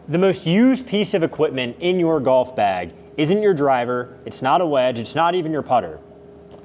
The most used piece of equipment in your golf bag isn't your driver, it's not a wedge, it's not even your putter.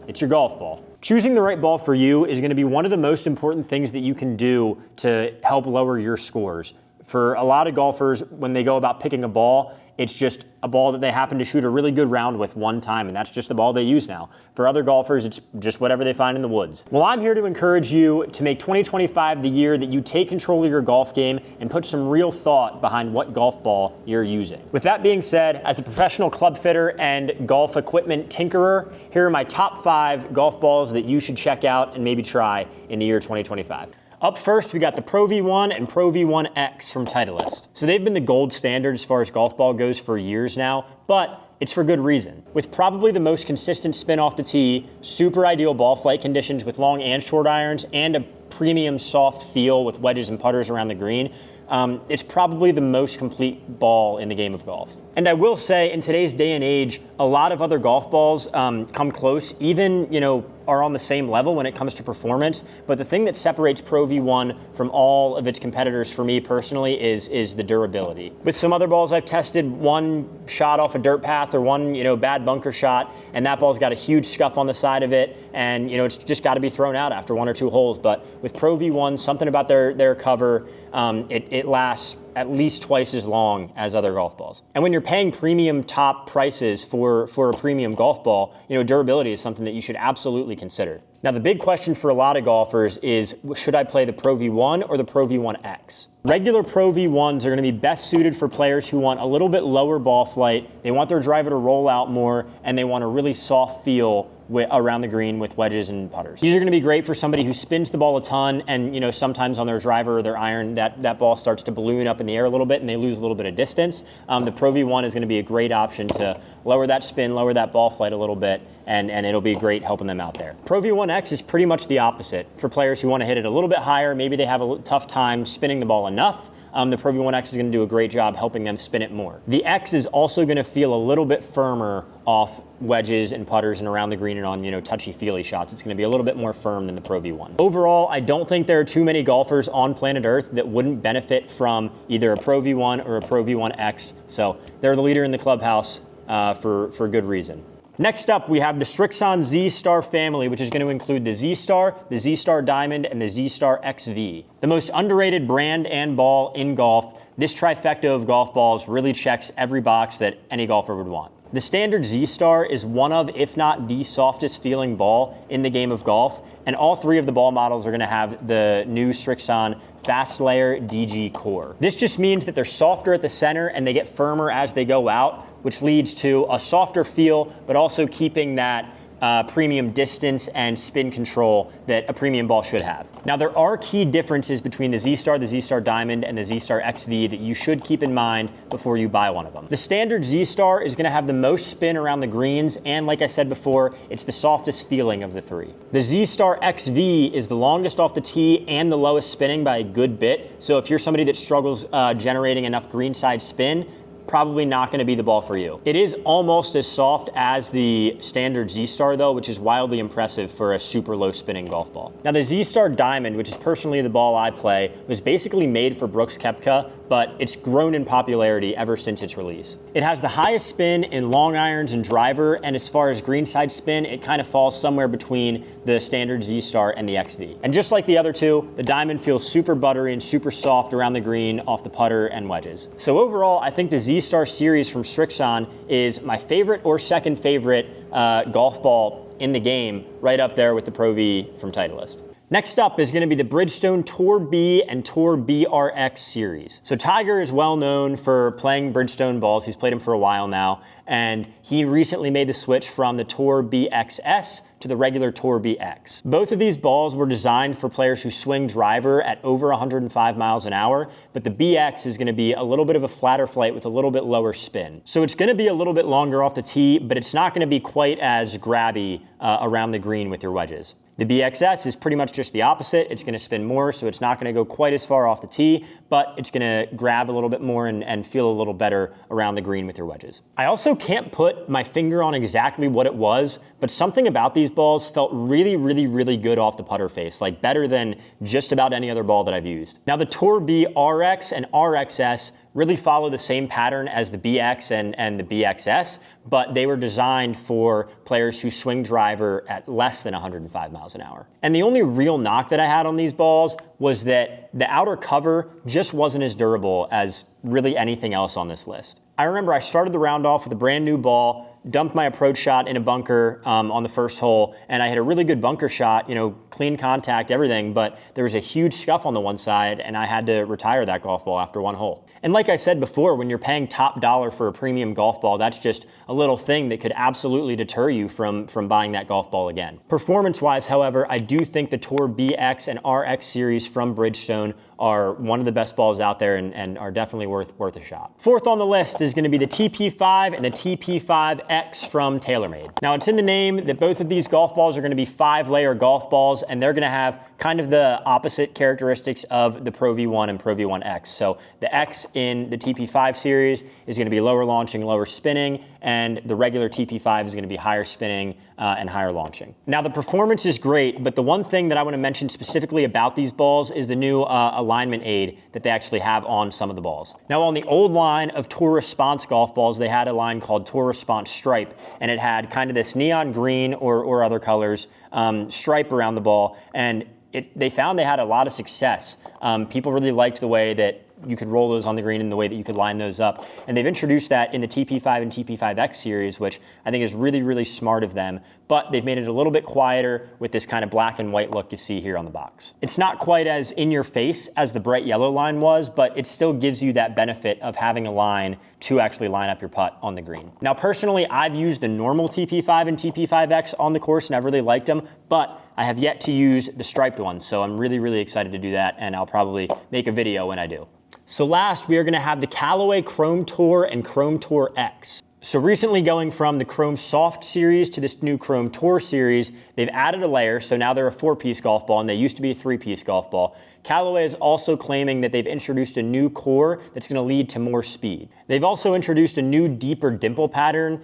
It's your golf ball. Choosing the right ball for you is going to be one of the most important things that you can do to help lower your scores. For a lot of golfers, when they go about picking a ball, it's just a ball that they happen to shoot a really good round with one time, and that's just the ball they use now. For other golfers, it's just whatever they find in the woods. Well, I'm here to encourage you to make 2025 the year that you take control of your golf game and put some real thought behind what golf ball you're using. With that being said, as a professional club fitter and golf equipment tinkerer, here are my top 5 golf balls that you should check out and maybe try in the year 2025. Up first, we got the Pro V1 and Pro V1X from Titleist. So they've been the gold standard as far as golf ball goes for years now, but it's for good reason. With probably the most consistent spin off the tee, super ideal ball flight conditions with long and short irons, and a premium soft feel with wedges and putters around the green, it's probably the most complete ball in the game of golf. And I will say, in today's day and age, a lot of other golf balls come close, even, are on the same level when it comes to performance. But the thing that separates Pro V1 from all of its competitors for me personally is the durability. With some other balls I've tested, one shot off a dirt path or one, bad bunker shot, and that ball's got a huge scuff on the side of it, and it's just got to be thrown out after 1 or 2 holes. But with Pro V1, something about their cover, it lasts at least twice as long as other golf balls. And when you're paying premium top prices for a premium golf ball, durability is something that you should absolutely consider. Now, the big question for a lot of golfers is, should I play the Pro V1 or the Pro V1X? Regular Pro V1s are going to be best suited for players who want a little bit lower ball flight, they want their driver to roll out more, and they want a really soft feel around the green with wedges and putters. These are going to be great for somebody who spins the ball a ton, and sometimes on their driver or their iron, that ball starts to balloon up in the air a little bit and they lose a little bit of distance. The Pro V1 is going to be a great option to lower that spin, lower that ball flight a little bit, and it'll be great helping them out there. Pro V1X is pretty much the opposite for players who want to hit it a little bit higher. Maybe they have a tough time spinning the ball enough. The Pro V1X is going to do a great job helping them spin it more. The X is also going to feel a little bit firmer off wedges and putters and around the green and on, touchy-feely shots. It's going to be a little bit more firm than the Pro V1. Overall, I don't think there are too many golfers on planet Earth that wouldn't benefit from either a Pro V1 or a Pro V1X. So they're the leader in the clubhouse for good reason. Next up, we have the Srixon Z-Star family, which is going to include the Z-Star, the Z-Star Diamond, and the Z-Star XV. The most underrated brand and ball in golf, this trifecta of golf balls really checks every box that any golfer would want. The standard Z-Star is one of, if not the softest feeling ball in the game of golf, and all 3 of the ball models are going to have the new Srixon Fast Layer DG core. This just means that they're softer at the center and they get firmer as they go out, which leads to a softer feel, but also keeping that premium distance and spin control that a premium ball should have. Now, there are key differences between the Z-Star Diamond, and the Z-Star XV that you should keep in mind before you buy one of them. The standard Z-Star is going to have the most spin around the greens, and like I said before, it's the softest feeling of the 3. The Z-Star XV is the longest off the tee and the lowest spinning by a good bit, so if you're somebody that struggles generating enough greenside spin, probably not going to be the ball for you. It is almost as soft as the standard Z-Star though, which is wildly impressive for a super low spinning golf ball. Now, the Z-Star Diamond, which is personally the ball I play, was basically made for Brooks Koepka, but it's grown in popularity ever since its release. It has the highest spin in long irons and driver, and as far as greenside spin, it kind of falls somewhere between the standard Z-Star and the XV. And just like the other 2, the Diamond feels super buttery and super soft around the green off the putter and wedges. So overall, I think the Z-Star series from Srixon is my favorite or second favorite golf ball in the game, right up there with the Pro V from Titleist. Next up is going to be the Bridgestone TourB and TourBRX series. So Tiger is well known for playing Bridgestone balls. He's played them for a while now, and he recently made the switch from the TourBXS to the regular TourBX. Both of these balls were designed for players who swing driver at over 105 miles an hour, but the BX is going to be a little bit of a flatter flight with a little bit lower spin. So it's going to be a little bit longer off the tee, but it's not going to be quite as grabby around the green with your wedges. The BXS is pretty much just the opposite. It's going to spin more, so it's not going to go quite as far off the tee, but it's going to grab a little bit more and feel a little better around the green with your wedges. I also can't put my finger on exactly what it was, but something about these balls felt really, really, really good off the putter face, like better than just about any other ball that I've used. Now, the TourB RX and RXS really follow the same pattern as the BX and the BXS, but they were designed for players who swing driver at less than 105 miles an hour. And the only real knock that I had on these balls was that the outer cover just wasn't as durable as really anything else on this list. I remember I started the round off with a brand new ball, dumped my approach shot in a bunker on the first hole, and I had a really good bunker shot, you know, clean contact, everything, but there was a huge scuff on the one side, and I had to retire that golf ball after one hole. And like I said before, when you're paying top dollar for a premium golf ball, that's just a little thing that could absolutely deter you from buying that golf ball again. Performance-wise, however, I do think the TourBX and RX series from Bridgestone are one of the best balls out there and are definitely worth a shot. Fourth on the list is going to be the TP5 and the TP5X from TaylorMade. Now, it's in the name that both of these golf balls are going to be 5-layer golf balls, and they're going to have kind of the opposite characteristics of the Pro V1 and Pro V1X. So the X in the TP5 series is going to be lower launching, lower spinning, and the regular TP5 is going to be higher spinning and higher launching. Now, the performance is great, but the one thing that I want to mention specifically about these balls is the new alignment aid that they actually have on some of the balls. Now, on the old line of Tour Response golf balls, they had a line called Tour Response Stripe, and it had kind of this neon green or other colors stripe around the ball, and they found they had a lot of success. People really liked the way that you could roll those on the green and the way that you could line those up. And they've introduced that in the TP5 and TP5X series, which I think is really, really smart of them. But they've made it a little bit quieter with this kind of black and white look you see here on the box. It's not quite as in your face as the bright yellow line was, but it still gives you that benefit of having a line to actually line up your putt on the green. Now, personally, I've used the normal TP5 and TP5X on the course and I've really liked them, but I have yet to use the striped ones. So I'm really, really excited to do that, and I'll probably make a video when I do. So last, we are going to have the Callaway Chrome Tour and Chrome Tour X. So recently, going from the Chrome Soft series to this new Chrome Tour series, they've added a layer, so now they're a 4-piece golf ball, and they used to be a 3-piece golf ball. Callaway is also claiming that they've introduced a new core that's going to lead to more speed. They've also introduced a new deeper dimple pattern.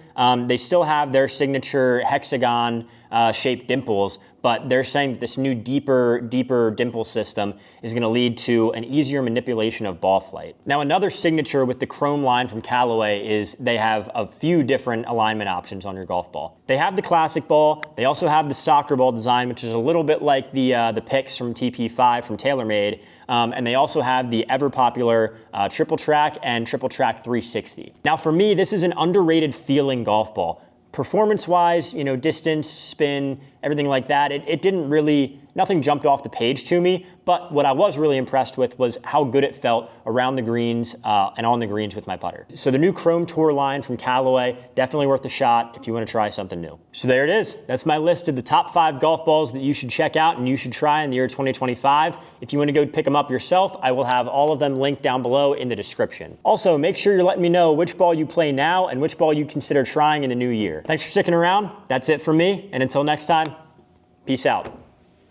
They still have their signature hexagon shaped dimples, but they're saying that this new deeper dimple system is going to lead to an easier manipulation of ball flight. Now, another signature with the Chrome line from Callaway is they have a few different alignment options on your golf ball. They have the classic ball. They also have the soccer ball design, which is a little bit like the picks from TP5 from TaylorMade. And they also have the ever popular Triple Track and Triple Track 360. Now, for me, this is an underrated feeling golf ball. Performance-wise, you know, distance, spin, everything like that, it didn't really, nothing jumped off the page to me, but what I was really impressed with was how good it felt around the greens and on the greens with my putter. So the new Chrome Tour line from Callaway, definitely worth a shot if you want to try something new. So there it is. That's my list of the top 5 golf balls that you should check out and you should try in the year 2025. If you want to go pick them up yourself, I will have all of them linked down below in the description. Also, make sure you're letting me know which ball you play now and which ball you consider trying in the new year. Thanks for sticking around. That's it from me, and until next time, peace out.